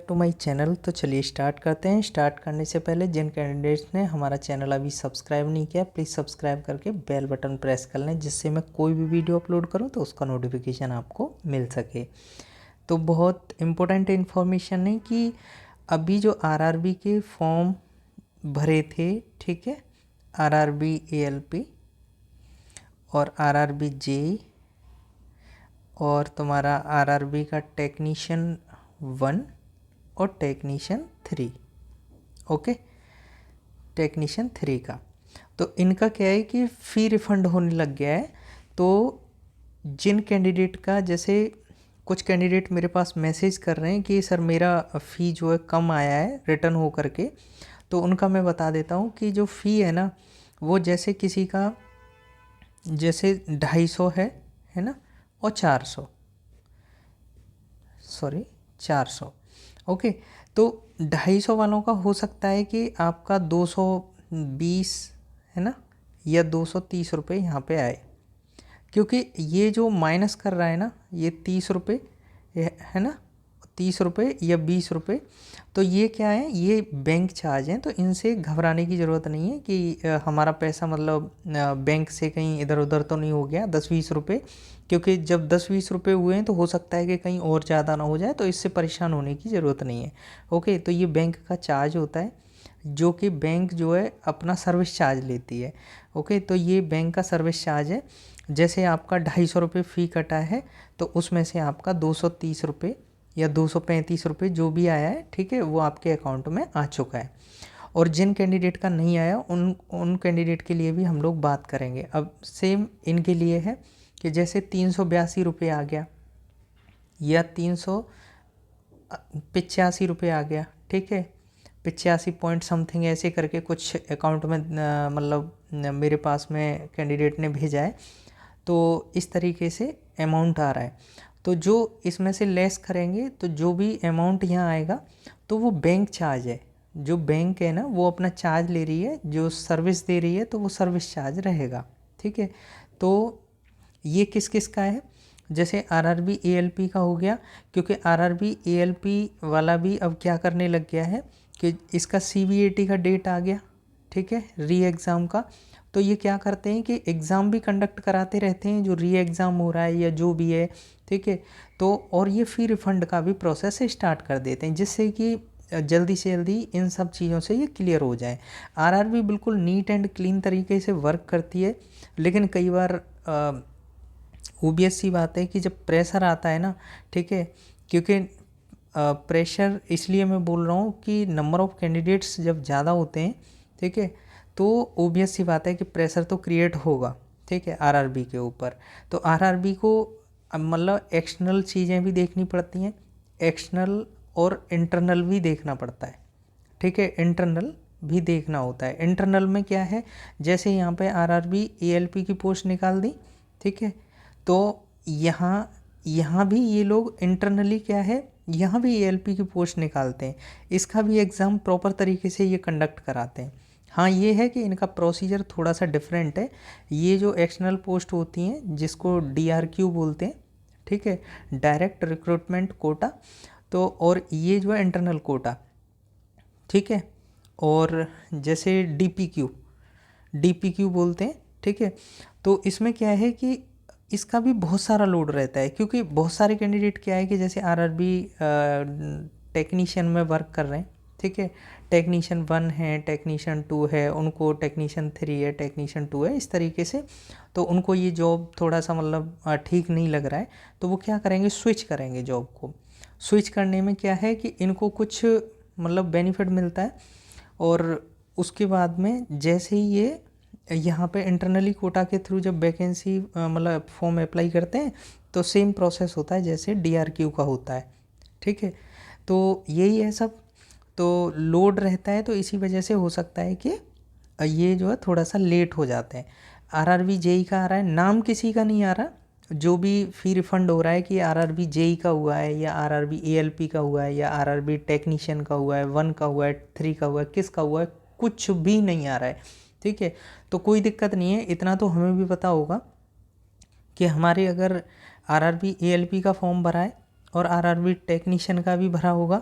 To my channel. तो चलिए start करते हैं। स्टार्ट करने से पहले जिन कैंडिडेट्स ने हमारा चैनल अभी सब्सक्राइब नहीं किया, प्लीज़ सब्सक्राइब करके बेल बटन प्रेस कर लें, जिससे मैं कोई भी वीडियो अपलोड करूं तो उसका नोटिफिकेशन आपको मिल सके। तो बहुत इम्पोर्टेंट इन्फॉर्मेशन है कि अभी जो आरआरबी के फॉर्म भरे थे, ठीक है, आरआरबी एएलपी और आरआरबी जेई और तुम्हारा आरआरबी का टेक्नीशियन 1 और टेक्नीशियन 3, ओके, टेक्नीशियन 3 का तो इनका क्या है कि फ़ी रिफ़ंड होने लग गया है। तो जिन कैंडिडेट का, जैसे कुछ कैंडिडेट मेरे पास मैसेज कर रहे हैं कि सर मेरा फ़ी जो है कम आया है रिटर्न हो करके, तो उनका मैं बता देता हूँ कि जो फ़ी है ना, वो जैसे किसी का जैसे 250 है ना, और 400, ओके। तो 250 वालों का हो सकता है कि आपका 220 है ना, या 230 रुपये यहाँ पे आए, क्योंकि ये जो माइनस कर रहा है ना, ये 30 रुपये है ना, 30 रुपये या 20 रुपये, तो ये क्या है, ये बैंक चार्ज हैं। तो इनसे घबराने की ज़रूरत नहीं है कि हमारा पैसा मतलब बैंक से कहीं इधर उधर तो नहीं हो गया 10-20 रुपये, क्योंकि जब 10-20 रुपये हुए हैं तो हो सकता है कि कहीं और ज़्यादा ना हो जाए, तो इससे परेशान होने की ज़रूरत नहीं है, ओके। तो ये बैंक का चार्ज होता है, जो कि बैंक जो है अपना सर्विस चार्ज लेती है, ओके। तो ये बैंक का सर्विस चार्ज है। जैसे आपका 250 रुपये फ़ी कटा है, तो उसमें से आपका 230 रुपये या 235 रुपये जो भी आया है, ठीक है, वो आपके अकाउंट में आ चुका है। और जिन कैंडिडेट का नहीं आया उन कैंडिडेट के लिए भी हम लोग बात करेंगे। अब सेम इनके लिए है कि जैसे 382 रुपये आ गया या 385 रुपये आ गया, ठीक है, 85 पॉइंट समथिंग ऐसे करके कुछ अकाउंट में मतलब मेरे पास में कैंडिडेट ने भेजा है, तो इस तरीके से अमाउंट आ रहा है। तो जो इसमें से लेस करेंगे तो जो भी अमाउंट यहाँ आएगा तो वो बैंक चार्ज है। जो बैंक है ना, वो अपना चार्ज ले रही है, जो सर्विस दे रही है तो वो सर्विस चार्ज रहेगा, ठीक है। तो ये किस किस का है, जैसे आरआरबी एएलपी का हो गया, क्योंकि आरआरबी एएलपी वाला भी अब क्या करने लग गया है कि इसका सीबीएटी का डेट आ गया, ठीक है, री एग्ज़ाम का। तो ये क्या करते हैं कि एग्ज़ाम भी कंडक्ट कराते रहते हैं, जो री एग्ज़ाम हो रहा है या जो भी है, ठीक है। तो और ये फ़ी रिफ़ंड का भी प्रोसेस स्टार्ट कर देते हैं, जिससे कि जल्दी से जल्दी इन सब चीज़ों से ये क्लियर हो जाए। आरआरबी बिल्कुल नीट एंड क्लीन तरीके से वर्क करती है, लेकिन कई बार ओबियस सी बात है कि जब प्रेशर आता है ना, ठीक है, क्योंकि प्रेशर इसलिए मैं बोल रहा हूँ कि नंबर ऑफ़ कैंडिडेट्स जब ज़्यादा होते हैं, ठीक है, तो ओबियस सी बात है कि प्रेशर तो क्रिएट होगा, ठीक है, आरआरबी के ऊपर। तो आरआरबी को मतलब एक्सटर्नल चीज़ें भी देखनी पड़ती हैं, एक्सटर्नल और इंटरनल भी देखना पड़ता है, ठीक है, इंटरनल भी देखना होता है। इंटरनल में क्या है, जैसे यहाँ पे आरआरबी एएलपी की पोस्ट निकाल दी, ठीक है, तो यहाँ भी ये लोग इंटरनली क्या है, यहाँ भी एएलपी की पोस्ट निकालते हैं, इसका भी एग्ज़ाम प्रॉपर तरीके से ये कंडक्ट कराते हैं। हाँ, ये है कि इनका प्रोसीजर थोड़ा सा डिफरेंट है। ये जो एक्सटर्नल पोस्ट होती हैं, जिसको डीआरक्यू बोलते हैं, ठीक है, डायरेक्ट रिक्रूटमेंट कोटा, तो और ये जो है इंटरनल कोटा, ठीक है, और जैसे डीपीक्यू बोलते हैं, ठीक है। तो इसमें क्या है कि इसका भी बहुत सारा लोड रहता है, क्योंकि बहुत सारे कैंडिडेट क्या है कि जैसे आरआरबी टेक्नीशियन में वर्क कर रहे हैं, ठीक है, टेक्नीशियन 1 है, टेक्नीशियन 2 है, उनको टेक्नीशियन 3 है, टेक्नीशियन 2 है, इस तरीके से। तो उनको ये जॉब थोड़ा सा मतलब ठीक नहीं लग रहा है, तो वो क्या करेंगे, स्विच करेंगे जॉब को। स्विच करने में क्या है कि इनको कुछ मतलब बेनिफिट मिलता है, और उसके बाद में जैसे ही ये यहाँ पे इंटरनली कोटा के थ्रू जब वैकेंसी मतलब फॉर्म अप्लाई करते हैं, तो सेम प्रोसेस होता है जैसे डीआरक्यू का होता है, ठीक है। तो यही है सब, तो लोड रहता है, तो इसी वजह से हो सकता है कि ये जो है थोड़ा सा लेट हो जाते हैं। आरआरबी जेई का आ रहा है, नाम किसी का नहीं आ रहा, जो भी फ़ी रिफ़ंड हो रहा है कि आरआरबी जेई का हुआ है या आरआरबी एएलपी का हुआ है या आरआरबी टेक्नीशियन का हुआ है, 1 का हुआ है, 3 का हुआ है, किसका हुआ है, कुछ भी नहीं आ रहा है, ठीक है। तो कोई दिक्कत नहीं है, इतना तो हमें भी पता होगा कि हमारे अगर आरआरबी एएलपी का फॉर्म भरा है और आरआरबी टेक्नीशियन का भी भरा होगा,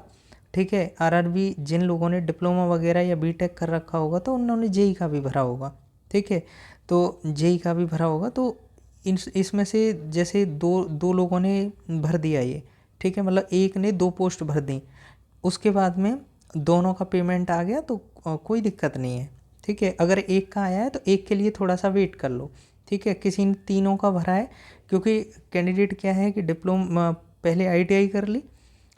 ठीक है। आरआरबी जिन लोगों ने डिप्लोमा वगैरह या बीटेक कर रखा होगा तो उन्होंने जेई का भी भरा होगा, ठीक है। तो जेई का भी भरा होगा तो इसमें से जैसे दो लोगों ने भर दिया ये, ठीक है, मतलब एक ने 2 पोस्ट भर दी, उसके बाद में दोनों का पेमेंट आ गया तो कोई दिक्कत नहीं है, ठीक है। अगर एक का आया है तो एक के लिए थोड़ा सा वेट कर लो, ठीक है। किसी ने तीनों का भरा है, क्योंकि कैंडिडेट क्या है कि डिप्लोमा पहले आईटीआई कर ली,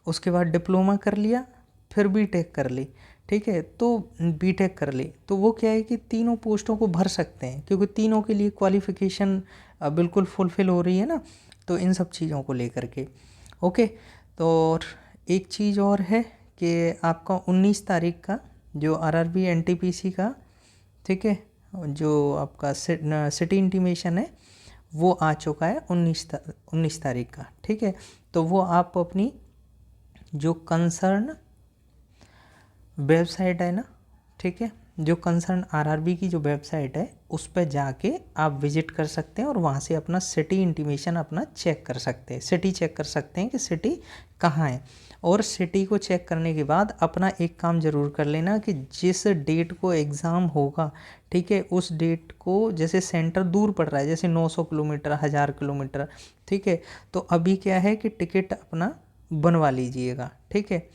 उसके बाद डिप्लोमा कर लिया, फिर बीटेक कर ली, ठीक है। तो बीटेक कर ली तो वो क्या है कि तीनों पोस्टों को भर सकते हैं, क्योंकि तीनों के लिए क्वालिफ़िकेशन बिल्कुल फुलफ़िल हो रही है ना, तो इन सब चीज़ों को लेकर के ओके। तो और एक चीज़ और है कि आपका 19 तारीख का जो आरआरबी एनटीपीसी का, ठीक है, जो आपका सिटी इंटीमेशन है वो आ चुका है 19 तारीख का, ठीक है। तो वो आप अपनी जो कंसर्न वेबसाइट है ना, ठीक है, जो कंसर्न आरआरबी की जो वेबसाइट है उस पर जाके आप विजिट कर सकते हैं और वहाँ से अपना सिटी इंटीमेशन अपना चेक कर सकते हैं, सिटी चेक कर सकते हैं कि सिटी कहाँ है। और सिटी को चेक करने के बाद अपना एक काम ज़रूर कर लेना कि जिस डेट को एग्ज़ाम होगा, ठीक है, उस डेट को जैसे सेंटर दूर पड़ रहा है, जैसे 900 किलोमीटर 1000 किलोमीटर, ठीक है, तो अभी क्या है कि टिकट अपना बनवा लीजिएगा, ठीक है।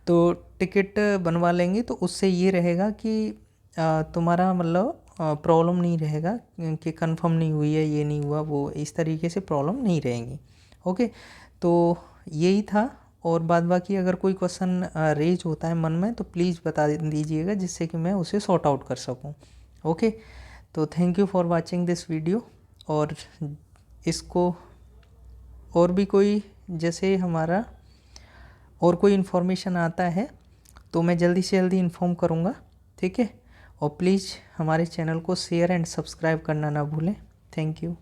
तो टिकट बनवा लेंगे तो उससे ये रहेगा कि तुम्हारा मतलब प्रॉब्लम नहीं रहेगा कि कंफर्म नहीं हुई है, ये नहीं हुआ, वो इस तरीके से प्रॉब्लम नहीं रहेंगी, ओके। तो यही था, और बाद बाकी अगर कोई क्वेश्चन रेज होता है मन में तो प्लीज़ बता दीजिएगा, जिससे कि मैं उसे सॉर्ट आउट कर सकूं, ओके। तो thank you for watching this video. और इसको और भी कोई जैसे हमारा और कोई इन्फॉर्मेशन आता है तो मैं जल्दी से जल्दी इन्फॉर्म करूँगा, ठीक है। और प्लीज़ हमारे चैनल को शेयर एंड सब्सक्राइब करना ना भूलें। Thank you.